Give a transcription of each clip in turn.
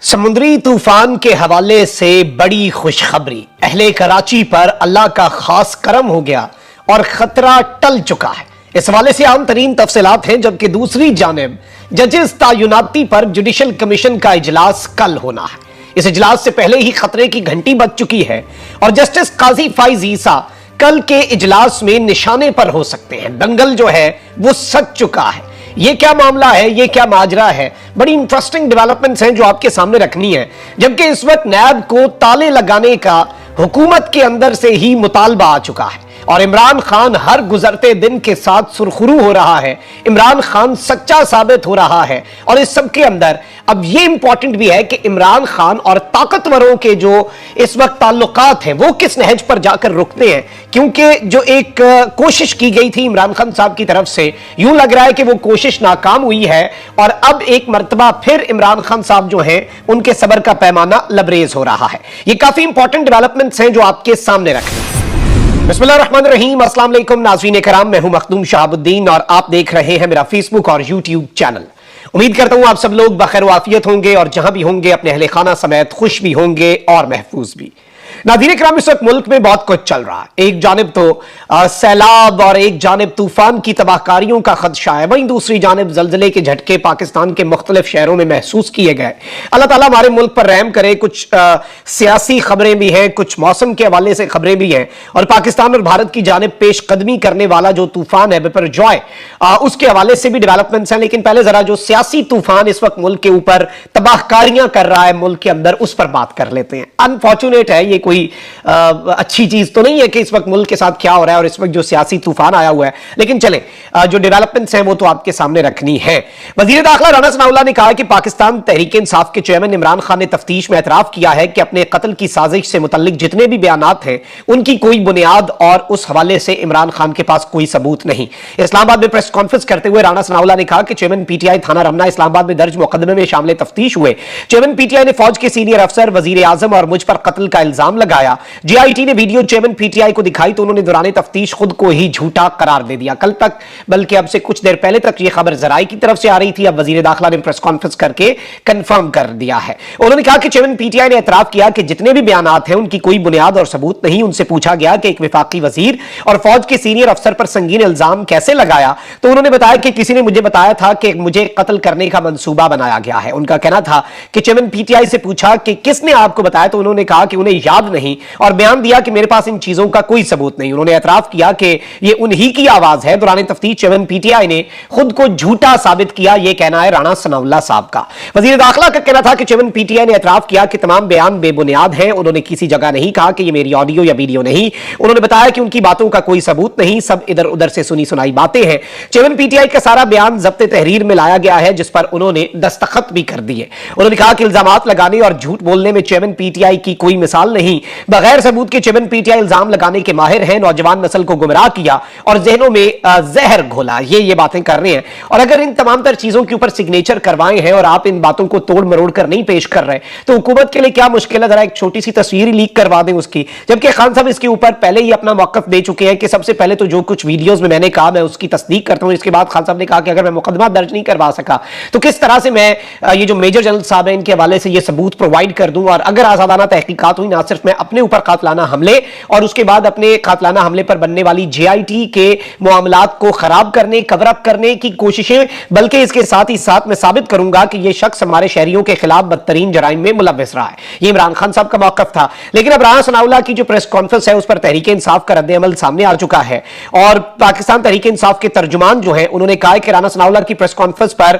समुद्री तूफान के हवाले से बड़ी खुशखबरी। अहले कराची पर अल्लाह का खास करम हो गया और खतरा टल चुका है। इस हवाले से आम तरीन तफसीलात हैं, जबकि दूसरी जानिब जजेस तैनाती पर जुडिशल कमीशन का इजलास कल होना है। इस इजलास से पहले ही खतरे की घंटी बज चुकी है और जस्टिस काजी फाइज ईसा कल के इजलास में निशाने पर हो सकते हैं। दंगल जो है वो सज चुका है। ये क्या मामला है, ये क्या माजरा है, बड़ी इंटरेस्टिंग डेवलपमेंट्स हैं जो आपके सामने रखनी है। जबकि इस वक्त नैब को ताले लगाने का हुकूमत के अंदर से ही मुतालबा आ चुका है और इमरान खान हर गुजरते दिन के साथ सुरखरू हो रहा है। इमरान खान सच्चा साबित हो रहा है और इस सब के अंदर अब ये इंपॉर्टेंट भी है कि इमरान खान और ताकतवरों के जो इस वक्त ताल्लुकात हैं वो किस नहज पर जाकर रुकते हैं, क्योंकि जो एक कोशिश की गई थी इमरान खान साहब की तरफ से, यूं लग रहा है कि वो कोशिश नाकाम हुई है और अब एक मर्तबा फिर इमरान खान साहब जो हैं उनके सब्र का पैमाना लबरेज हो रहा है। ये काफी इंपॉर्टेंट डेवलपमेंट्स हैं जो आपके सामने रखें। बिस्मिल्लाहिर्रहमानिर्रहीम, अस्सलाम वालेकुम नाज़रीन कराम, मैं हूं मखदूम शहाबुद्दीन और आप देख रहे हैं मेरा फेसबुक और यूट्यूब चैनल। उम्मीद करता हूं आप सब लोग बखैर वाफियत होंगे और जहां भी होंगे अपने अहले खाना समेत खुश भी होंगे और महफूज भी। नाज़रीन कराम, इस वक्त मुल्क में बहुत कुछ चल रहा है। एक जानिब तो सैलाब और एक जानिब तूफान की तबाहकारियों का खदशा है, वहीं दूसरी जानिब जल्जले के झटके पाकिस्तान के मुख्तलिफ शहरों में महसूस किए गए। अल्लाह ताला हमारे मुल्क पर रहम करे। कुछ सियासी खबरें भी हैं, कुछ मौसम के हवाले से खबरें भी हैं और पाकिस्तान और भारत की जानिब पेशकदमी करने वाला जो तूफान है बिपरजॉय, उसके हवाले से भी डेवलपमेंट्स हैं। लेकिन पहले जरा जो सियासी तूफान इस वक्त मुल्क के ऊपर तबाहकारियां कर रहा है मुल्क के अंदर, उस पर बात कर लेते हैं। अनफॉर्चुनेट है, ये कोई अच्छी चीज तो नहीं है कि इस वक्त मुल्क के साथ क्या हो रहा है और इस वक्त जो सियासी तूफान आया हुआ है, लेकिन चले जो डेवलपमेंट्स हैं वो तो आपके सामने रखनी है। वजीर दाखिला राना सनाउल्लाह ने कहा कि पाकिस्तान तहरीक इंसाफ के चेयरमैन इमरान खान ने तफ्तीश में एतराफ किया है कि अपने कत्ल की साजिश से मुतल्लिक जितने भी बयानात हैं उनकी कोई बुनियाद और उस हवाले से इमरान खान के पास कोई सबूत नहीं। इस्लामाबाद में प्रेस कॉन्फ्रेंस करते हुए राना सनाउल्लाह ने कहा कि चेयरमैन पीटीआई थाना रमना इस्लामाबाद में दर्ज मुकदमे में शामिल तफ्तीश हुए चेयरमैन पीटीआई ने फौज के सीनियर अफसर, वजीर आजम और मुझ पर कत्ल का इल्जाम लगाया। जीआईटी ने वीडियो चेयरमैन पीटीआई को दिखाई तो उन्होंने दौरान तफ्तीश खुद को ही झूठा करार दे दिया। कल तक, बल्कि अब से कुछ देर पहले तक यह खबर जराई की तरफ से आ रही थी, अब वजीर दाखिला ने प्रेस कॉन्फ्रेंस करके कंफर्म कर दिया है। उन्होंने कहा कि चेयरमैन पीटीआई ने एतराफ किया कि जितने भी बयानात हैं उनकी कोई बुनियाद और सबूत नहीं। उनसे पूछा गया कि एक विफाकी वजीर और फौज के सीनियर अफसर पर संगीन इल्जाम कैसे लगाया, तो उन्होंने बताया कि किसी ने मुझे बताया था कि मुझे कत्ल करने का मंसूबा बनाया गया है। उनका कहना था कि चेयरमैन पीटीआई से पूछा कि किसने आपको बताया, तो उन्होंने कहा कि उन्हें याद नहीं और बयान दिया कि मेरे पास इन चीजों का कोई सबूत नहीं। उन्होंने एतराफ किया कि यह उन्हीं की आवाज है। दौरान तफ्तीश चेयरमैन पीटीआई ने खुद को झूठा साबित किया, यह कहना है राना सनाउल्लाह साहब का। वजीर दाखिला का कहना था कि चेयरमैन पीटीआई ने एतराफ किया कि तमाम बयान बेबुनियाद हैं। उन्होंने किसी जगह नहीं कहा कि यह मेरी ऑडियो या वीडियो नहीं। उन्होंने बताया कि उनकी बातों का कोई सबूत नहीं, सब इधर उधर से सुनी सुनाई बातें हैं। चेयरमैन पीटीआई का सारा बयान जब्त तहरीर में लाया गया है जिस पर उन्होंने दस्तखत भी कर दिए। उन्होंने कहा कि इल्जामात लगाने और झूठ बोलने में चेयरमैन पीटीआई की कोई मिसाल नहीं। बगैर सबूत के चेयरमैन पीटीआई इल्जाम लगाने के माहिर हैं। नौजवान नस्ल को गुमराह किया और जहनों में जहर घोला, ये बातें कर रहे हैं। और अगर इन तमाम तर चीजों के ऊपर सिग्नेचर करवाए हैं और आप इन बातों को तोड़ मरोड़ कर नहीं पेश कर रहे, तो हुकूमत के लिए क्या मुश्किल है, जरा एक छोटी सी तस्वीर ही लीक करवा दें उसकी। जबकि खान साहब इसके ऊपर पहले ही अपना मौकफ दे चुके हैं कि सबसे पहले तो जो कुछ वीडियोज में मैंने कहा मैं उसकी तस्दीक करता हूं। इसके बाद खान साहब ने कहा कि अगर मैं मुकदमा दर्ज नहीं करवा सका तो किस तरह से मैं ये जो मेजर जनरल साहब है इनके हवाले से ये सबूत प्रोवाइड कर दूं, और अगर आजादाना तहकीकात हुई ना सिर्फ मैं अपने ऊपर कातलाना हमले और उसके बाद अपने कातलाना हमले पर बनने वाली जेआईटी के मामलात को खराब करने, कवर अप करने की कोशिशें, बल्कि इसके साथ ही साथ मैं साबित करूंगा कि यह शख्स हमारे शहरियों के खिलाफ बदतरीन जराइम में मुलव्वस रहा है। यह इमरान खान साहब का मौकफ था। लेकिन अब राना सनाउल्लाह की जो प्रेस कॉन्फ्रेंस है उस पर तहरीक इंसाफ का रद्द-ए-अमल सामने आ चुका है और पाकिस्तान तहरीक इंसाफ के तर्जुमान जो है उन्होंने कहा कि राना सनाउल्लाह की प्रेस कॉन्फ्रेंस पर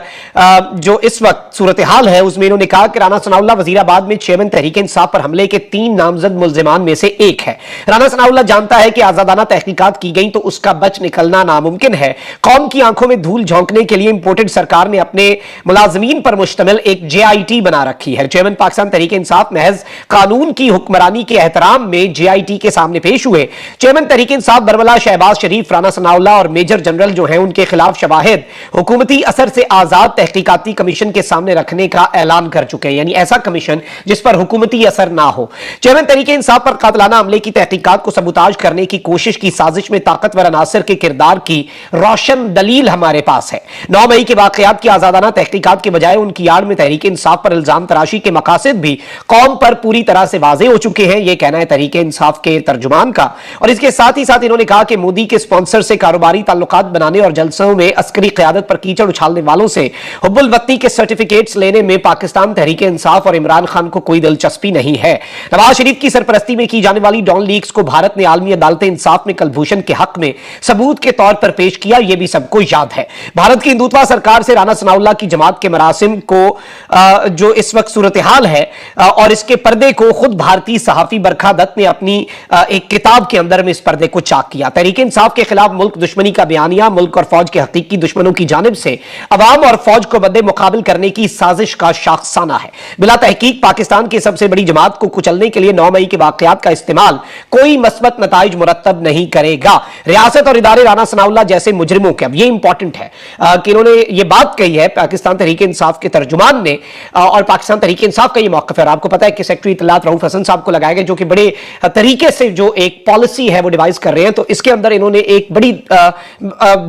जो इस वक्त सूरत हाल है उसमें इन्होंने कहा कि राना सनाउल्लाह वजीराबाद में चेयरमैन तहरीक इंसाफ पर हमले के 3 नामजद मुल्जिमान में से एक है। राना सनाउल्लाह जानता है कि आजादाना तहकीकात की गई तो उसका बच निकलना नामुमकिन है। कौम की आंखों में धूल झोंकने के लिए इंपोर्टेड सरकार ने अपने मुलाजमीन पर मुश्तमिल एक जेआईटी बना रखी है। चेयरमैन पाकिस्तान तहरीक इंसाफ महज कानून की हुक्मरानी के एहतराम में जेआईटी के सामने पेश हुए। चेयरमैन तहरीक इंसाफ बरमला शहबाज शरीफ, राना सनाउल्लाह और मेजर जनरल जो है उनके खिलाफ शवाहिद हुकूमती असर से आजाद तहकीकाती कमीशन के सामने रखने का ऐलान कर चुके हैं, यानी ऐसा कमीशन जिस पर हुकूमती असर ना हो। चेयरमैन तरीके इंसाफ पर कातलाना हमले की तहकीकात को सबूताज करने की कोशिश की साजिश में ताकतवर अनासर के किरदार की रोशन दलील हमारे पास है। 9 मई के वाकयात की आजादाना तहकीकात के बजाय उनकी आड़ में तहरीक इंसाफ पर इल्जाम तराशी के मकासद भी कौम पर पूरी तरह से वाजे हो चुके हैं, यह कहना है तहरीक इंसाफ के तर्जुमान का। और इसके साथ ही साथ इन्होंने कहा कि मोदी के स्पॉन्सर से कारोबारी ताल्लुकात बनाने और जलसों में अस्करी क़यादत पर कीचड़ उछालने वालों से हुब्बुल वतनी के सर्टिफिकेट्स लेने में पाकिस्तान तहरीक इंसाफ और इमरान खान को कोई दिलचस्पी नहीं है। नवाज शरीफ की सरपरस्ती में की जाने वाली डॉन लीग्स को भारत ने आलमी अदालत इंसाफ में कलभूषण के हक में सबूत के तौर पर पेश किया, यह भी सबको याद है। भारत की हिंदुत्वा सरकार से राना सनाउल्लाह की जमात के मरासिम को जो इस वक्त सूरत हाल है और इसके पर्दे को खुद भारतीय सहाफी बरखा दत्त ने अपनी एक किताब के अंदर में इस पर्दे को चाक किया। तहरीक इंसाफ के खिलाफ मुल्क दुश्मनी का बयानिया मुल्क और फौज के हकीकी दुश्मनों की जानिब से अवाम और फौज को बदे मुकाबिल करने की साजिश का शाखसाना है। बिला तहकीक पाकिस्तान की सबसे बड़ी जमात को कुचलने के लिए 9 मई के वाकयात का इस्तेमाल कोई मस्बत नताइज मुरत्तब नहीं करेगा। रियासत और इदारे राना सनाउल्लाह जैसे मुजरिमों के, अब ये इंपॉर्टेंट है कि इन्होंने ये बात कही है पाकिस्तान तहरीक इंसाफ के तर्जुमान ने, और पाकिस्तान तहरीक इंसाफ का ये मौक़िफ़ है। और आपको पता है कि सेक्रेटरी इत्तलात रऊफ हसन साहब को लगाया गया, जो कि बड़े तरीके से जो एक पॉलिसी है वो डिवाइस कर रहे हैं। तो इसके अंदर इन्होंने एक बड़ी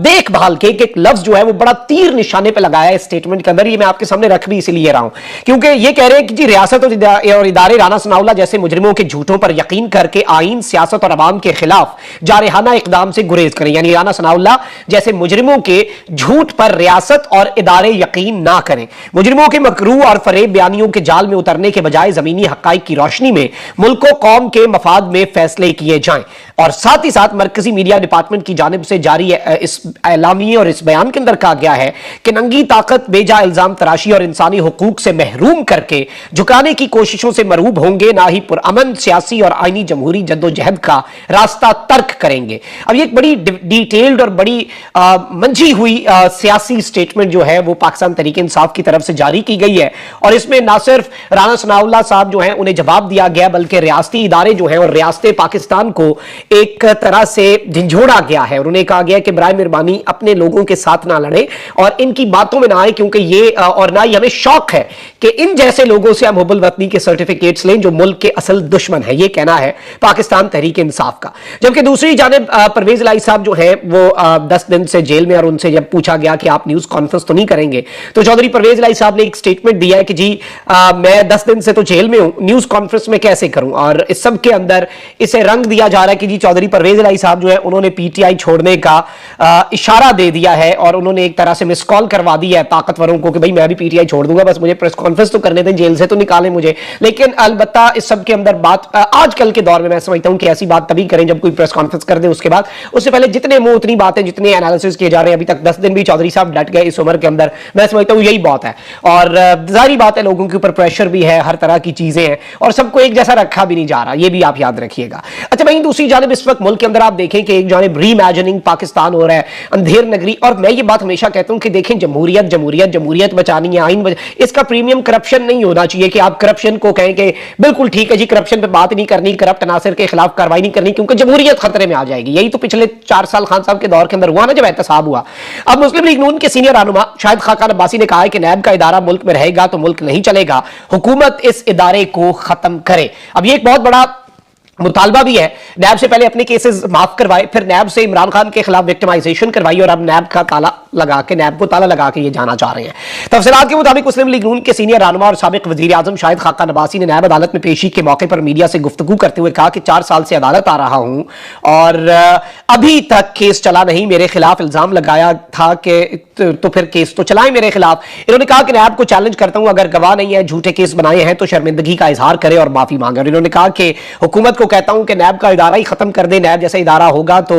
देखभाल के एक लफ्ज जो है वो बड़ा तीर निशाने पर लगाया है स्टेटमेंट के अंदर। ये मैं आपके सामने रख भी इसीलिए रहा हूं क्योंकि ये कह रहे हैं कि जी रियासत और इदारे राना सनाउल्लाह जैसे मुजरिमों के झूठों पर यकीन करके आईन, सियासत और अवाम के खिलाफ जारहाना इकदाम से गुरेज करें। यानी राना सनाउल्लाह जैसे मुजरिमों के झूठ पर रियासत और इदारे यकीन ना करें। मुजरिमों के मकरू और फरेब बयानियों के जाल में उतरने के बजाय जमीनी हकाइक की रोशनी में मुल्क व कौम के मफाद में फैसले किए जाएं। और साथ ही साथ मरकजी मीडिया डिपार्टमेंट की जानिब से जारी इस एलामी और इस बयान के अंदर कहा गया है कि नंगी ताकत, बेजा इल्जाम तराशी और इंसानी हुकूक से महरूम करके झुकाने की कोशिशों से मरूब होंगे, ना ही पुरअमन सियासी और आईनी जमहूरी जद्दोजहद का रास्ता तर्क करेंगे। अब ये एक बड़ी डिटेल्ड और बड़ी मंझी हुई सियासी स्टेटमेंट जो है वो पाकिस्तान तहरीक इंसाफ की तरफ से जारी की गई है। और इसमें ना सिर्फ राना सनाउल्लाह साहब जो हैं उन्हें जवाब दिया गया, बल्कि रियासती इदारे जो हैं और रियासत पाकिस्तान को एक तरह से झंझोड़ा गया है। उन्होंने कहा गया कि बराए मेहरबानी अपने लोगों के साथ ना लड़े और इनकी बातों में ना आए, क्योंकि ये और ना ही हमें शौक है कि इन जैसे लोगों से हम हुब्बुल वतनी के सर्टिफिकेट्स लें जो मुल्क के असल दुश्मन है। ये कहना है पाकिस्तान तहरीक इंसाफ का। जबकि दूसरी जानिब परवेज इलाही साहब जो है वो 10 दिन से जेल में, और उनसे जब पूछा गया कि आप न्यूज कॉन्फ्रेंस तो नहीं करेंगे, तो चौधरी परवेज इलाही साहब ने एक स्टेटमेंट दिया है कि जी मैं 10 दिन से तो जेल में हूं, न्यूज कॉन्फ्रेंस में कैसे करूं। और इस सब के अंदर इसे रंग दिया जा रहा है कि जी चौधरी परवेज इलाही साहब जो है उन्होंने पीटीआई छोड़ने का इशारा दे दिया है और उन्होंने एक तरह से मिस कॉल करवा दी है ताकतवरों को कि भाई मैं भी पीटीआई छोड़ दूंगा, बस मुझे प्रेस कॉन्फ्रेंस तो करने दें, जेल से तो निकालें मुझे। लेकिन अलबत्ता इस सब के अंदर बात आजकल के दौर में मैं समझता हूं कि ऐसी बात तभी करें जब कोई प्रेस कॉन्फ्रेंस कर दे, उसके बाद उससे पहले जितने मुंह उतनी बातें, जितने एनालिसिस किए जा रहे हैं। अभी तक 10 दिन भी चौधरी साहब डट गए इस उम्र के अंदर, मैं समझता हूं यही बहुत है। और जाहिर बात है लोगों के ऊपर प्रेशर भी है, हर तरह की चीजें हैं और सबको एक जैसा रखा भी नहीं जा रहा, ये भी आप याद रखिएगा। अच्छा भाई, दूसरी जानिब इस वक्त मुल्क के अंदर आप देखें कि एक जानिब रीइमेजिनिंग पाकिस्तान हो रहा है, अंधेर नगरी। और मैं ये बात हमेशा कहता हूं कि देखें जमहूरियत जमहूरियत जमहूरियत बचानी है, आइन इसका प्रीमियम करप्शन नहीं होना चाहिए कि आप करप्शन को कहें कि बिल्कुल ठीक है जी करप्शन पे बात नहीं करनी, करप्ट अनासर के खिलाफ कार्रवाई नहीं करनी, क्योंकि जमहूरियत खतरे में आ जाएगी। यही तो पिछले 4 साल खान साहब के दौर के अंदर हुआ ना, जब एहतसाब हुआ। अब मुस्लिम लीग नून के सीनियर रहनुमा शाहिद खाकान अब्बासी ने कहा है कि नैब का इदारा मुल्क में रहेगा तो मुल्क नहीं चलेगा, हुकूमत इस इदारे को खत्म करे। अब ये एक बहुत बड़ा मुतालबा भी है, नैब से पहले अपने केसेस माफ करवाए, फिर नैब से इमरान खान के खिलाफ विक्टिमाइजेशन करवाई और अब नैब का ताला लगा के, नैब को ताला लगा के ये जाना चाह रहे हैं। तफसीलात के मुताबिक मुस्लिम लीग नून के सीनियर रहनुमा और साबिक वजीर आजम शाहिद खाकान अब्बासी ने नैब अदालत में पेशी के मौके पर मीडिया से गुफ्तगू करते हुए कहा कि 4 साल से अदालत आ रहा हूं और अभी तक केस चला नहीं, मेरे खिलाफ इल्जाम लगाया था कि तो फिर केस तो चलाएं मेरे खिलाफ। इन्होंने कहा कि नैब को चैलेंज करता हूं, अगर गवाह नहीं है, झूठे केस बनाए हैं तो शर्मिंदगी का इजहार करे और माफी मांगे। और इन्होंने कहा कि हुकूमत को कहता हूं कि नैब का इदारा ही खत्म कर दे, नैब जैसा इदारा होगा तो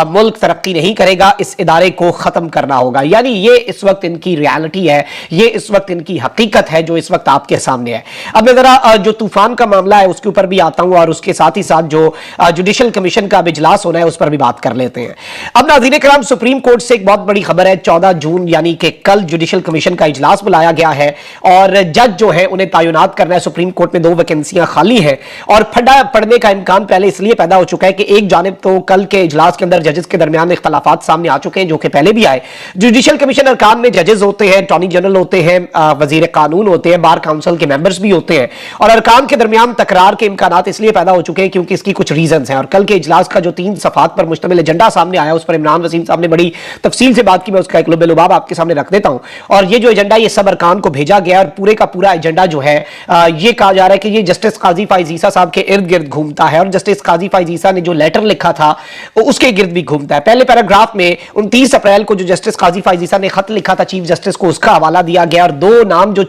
मुल्क तरक्की नहीं करेगा, इस इदारे को खत्म करना होगा। यानी ये इस वक्त इनकी रियलिटी है, ये इस वक्त इनकी हकीकत है जो इस वक्त आपके सामने है। अब मैं जरा जो तूफान का मामला है उसके ऊपर भी आता हूं और उसके साथ ही साथ जो जुडिशल कमीशन का इजलास होना है उस पर भी बात कर लेते हैं। अब नाज़रीन कराम, सुप्रीम कोर्ट से एक बहुत बड़ी खबर है। 14 जून यानी कि कल जुडिशल कमीशन का इजलास बुलाया गया है और जज जो है उन्हें तैनात करना है। सुप्रीम कोर्ट में 2 वैकेंसियां खाली हैं और फड्डा पड़ने का इम्कान पहले इसलिए पैदा हो चुका है कि एक जानिब तो कल के इजलास के अंदर जजेस के दरमियान इख्तलाफात सामने आ चुके हैं जो कि पहले भी आए, जुडिशियल कमीशन अरकान में जजेस होते हैं, अटॉर्नी जनरल होते हैं, वजीर कानून होते हैं, बार काउंसिल के मेंबर्स भी होते हैं। और अरकान के दरमियान तकरार के इम्कानात इसलिए पैदा हो चुके हैं क्योंकि इसकी कुछ रीजंस हैं। और कल के इजलास का जो 3 सफात पर मुश्तमिल एजेंडा सामने आया, उस पर इमरान वसीम साहब ने बड़ी तफसील से बात की। मैं उसका एक लुबाब आपके सामने रख देता हूं। और ये जो एजेंडा, ये सब अरकान को भेजा गया और पूरे का पूरा एजेंडा जो है, ये कहा जा रहा है कि ये जस्टिस काजी फाइज ईसा साहब के इर्द गिर्द घूमता है। और जस्टिस काजी फाइज ईसा ने जो लेटर लिखा था उसके गिर्द भी घूमता है। पहले पैराग्राफ में 29 अप्रैल को जो जस्टिस काजी फाइज ईसा ने खत लिखा था चीफ जस्टिस को, उसका हवाला दिया गया। और 2 नाम जो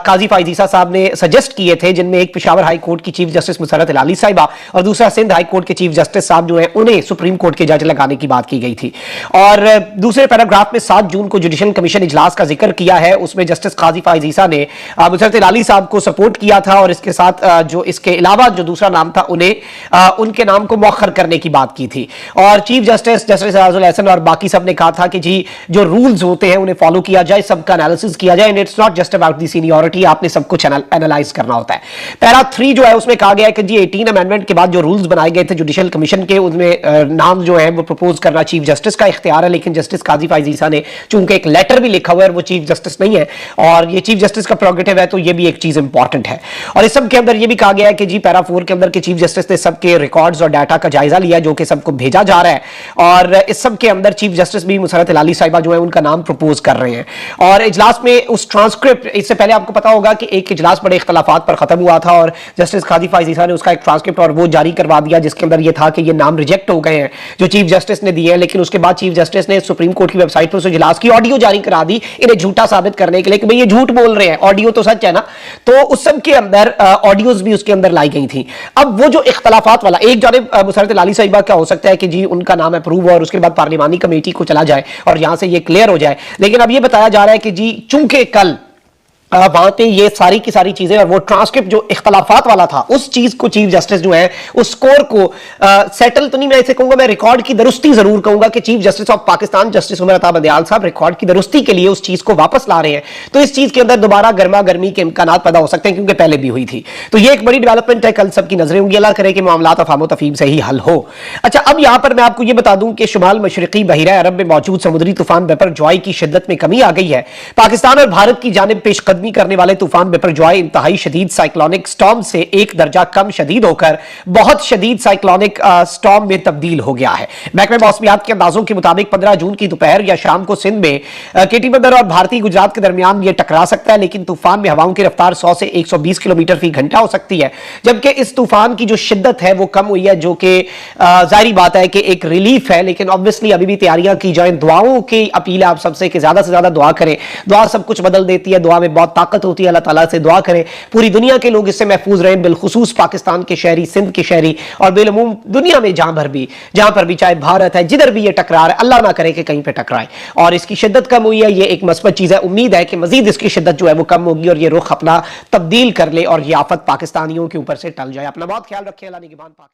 काजी फाइज ईसा साहब ने सजेस्ट किए थे, जिनमें एक पेशावर हाई कोर्ट की चीफ जस्टिस मुसर्रत इलाली साहिबा और दूसरा सिंध हाई कोर्ट के चीफ जस्टिस साहब जो है, उन्हें सुप्रीम कोर्ट के जज लगाने की बात की गई थी। और दूसरे पैराग्राफ में 7 जून को जुडिशियल कमीशन इजलास का जिक्र किया है। उसमें जस्टिस काजी फाइज ईसा ने मुसर्रत इलाली साहब को सपोर्ट किया था और इसके साथ जो इसके अलावा जो दूसरा नाम था, उन्हें उनके नाम को मौखर करने की बात की थी। और चीफ जस्टिस राजुल हसन और बाकी सब ने कहा था कि जी जो रूल्स होते हैं उन्हें फॉलो किया जाए, सबका एनालिसिस किया जाए, and it's not just about the seniority, आपने सब कुछ एनालाइज करना होता है। पैरा 3 जो है उसमें कहा गया है कि जी 18 अमेंडमेंट के बाद जो रूल्स बनाए गए थे जुडिशियल कमीशन के, उनमें नाम जो है वो प्रपोज करना चीफ जस्टिस का इख्तियार है। लेकिन जस्टिस काजी फाइज ईसा ने चूंकि एक लेटर भी लिखा हुआ है और वो चीफ जस्टिस नहीं है और ये चीफ जस्टिस का प्रोगेटिव है, तो ये भी एक चीज इंपॉर्टेंट है। और इस सब के अंदर ये भी कहा गया है कि जी पैरा 4 के अंदर के चीफ जस्टिस ने सबके रिकॉर्ड्स और डाटा का जायजा लिया जो कि सबको भेजा जा रहा है। और इस सब के अंदर चीफ जस्टिस भी मुसर्रत इलाली साहिबा जो है उनका नाम प्रपोज कर रहे हैं। और इजलास में उस ट्रांसक्रिप्ट, इससे पहले आपको पता होगा कि एक इजलास बड़े इख्तलाफात पर खत्म हुआ था और जस्टिस काजी फाइज ईसा ने उसका एक ट्रांसक्रिप्ट और वो जारी करवा दिया, जिसके अंदर ये था कि ये नाम रिजेक्ट हो गए हैं जो चीफ जस्टिस ने दिए हैं। लेकिन उसके बाद चीफ जस्टिस ने सुप्रीम कोर्ट की वेबसाइट पर उस इजलास की ऑडियो जारी करा दी, इन्हें झूठा साबित करने के लिए कि भाई ये झूठ बोल रहे हैं, ऑडियो तो सच है ना। तो उस सब के अंदर ऑडियोज भी उसके अंदर लाई गई थी। अब वो जो इख्तलाफात वाला, एक जानिब मुसर्रत इलाली साहिबा क्या हो सकता है कि जी उनका नाम अप्रूव हो और उसके बाद पार्लिमानी कमेटी को चला जाए और यहां से ये क्लियर हो जाए। लेकिन अब ये बताया जा रहा है कि जी चूंकि कल वहां पे ये सारी की सारी चीजें और वो ट्रांसक्रिप्ट जो इख्तलाफात वाला था, उस चीज को चीफ जस्टिस जो है उस स्कोर को सेटल तो नहीं मैं इसे कहूंगा, मैं रिकॉर्ड की दुरुस्ती जरूर कहूंगा कि chief justice of Pakistan justice Umar Ata Bandial साहब रिकॉर्ड की दुरुस्ती के लिए उस चीज को वापस ला रहे हैं। तो इस चीज के अंदर दोबारा गर्मा गर्मी के इम्कान पैदा हो सकते हैं क्योंकि पहले भी हुई थी। तो ये एक बड़ी डेवलपमेंट है, कल सबकी नजरें होंगी, अल्लाह करे कि मामला अफाम तफहीम से ही हल हो। अच्छा, अब यहां पर मैं आपको ये बता दूं कि शुमाल मशरकी बहिरा अरब में मौजूद समुद्री तूफान बिपरजॉय की शिद्दत में कमी आ गई है। पाकिस्तान और भारत की जानिब पेशकदमी करने वाले तूफान बिपरजॉय इंतहाई शदीद साइक्लोनिक स्टॉर्म से 1 दर्जा कम शदीद होकर बहुत शदीद साइक्लोनिक स्टॉर्म में तब्दील हो गया है। महकमे मौसमियात के अंदाजों के मुताबिक 15 जून की दोपहर या शाम को सिंध में केटी बंदर और भारतीय गुजरात के दरमियान यह टकरा सकता है। लेकिन तूफान में हवाओं की रफ्तार 100 से 120 किलोमीटर फी घंटा हो सकती है। जबकि इस तूफान की जो शिद्दत है वो कम हुई है, जो कि जाहिर बात है कि एक रिलीफ है। लेकिन ऑब्वियसली अभी भी तैयारियां की जाए, दुआओं की अपील आप सबसे कि ज्यादा से ज्यादा दुआ करें। दुआ सब कुछ बदल देती है, दुआ में बहुत ताकत होती है। अल्लाह ताला से दुआ करें पूरी दुनिया के लोग इससे महफूज रहें, बिलखुसूस पाकिस्तान के शहरी, सिंध के शहरी और बेलूम दुनिया में जहां पर भी चाहे भारत है, जिधर भी ये टकरा रहा है, अल्लाह ना करे कि कहीं पे टकराए। और इसकी शिद्दत कम हुई है, ये एक मस्बत चीज है। उम्मीद है कि मजीद इसकी शिद्दत जो है वो कम होगी और ये रुख अपना तब्दील कर ले और ये आफत पाकिस्तानियों के ऊपर से टल जाए। अपना बहुत ख्याल रखें। अल्लाह निगहबान पाकिस्तान।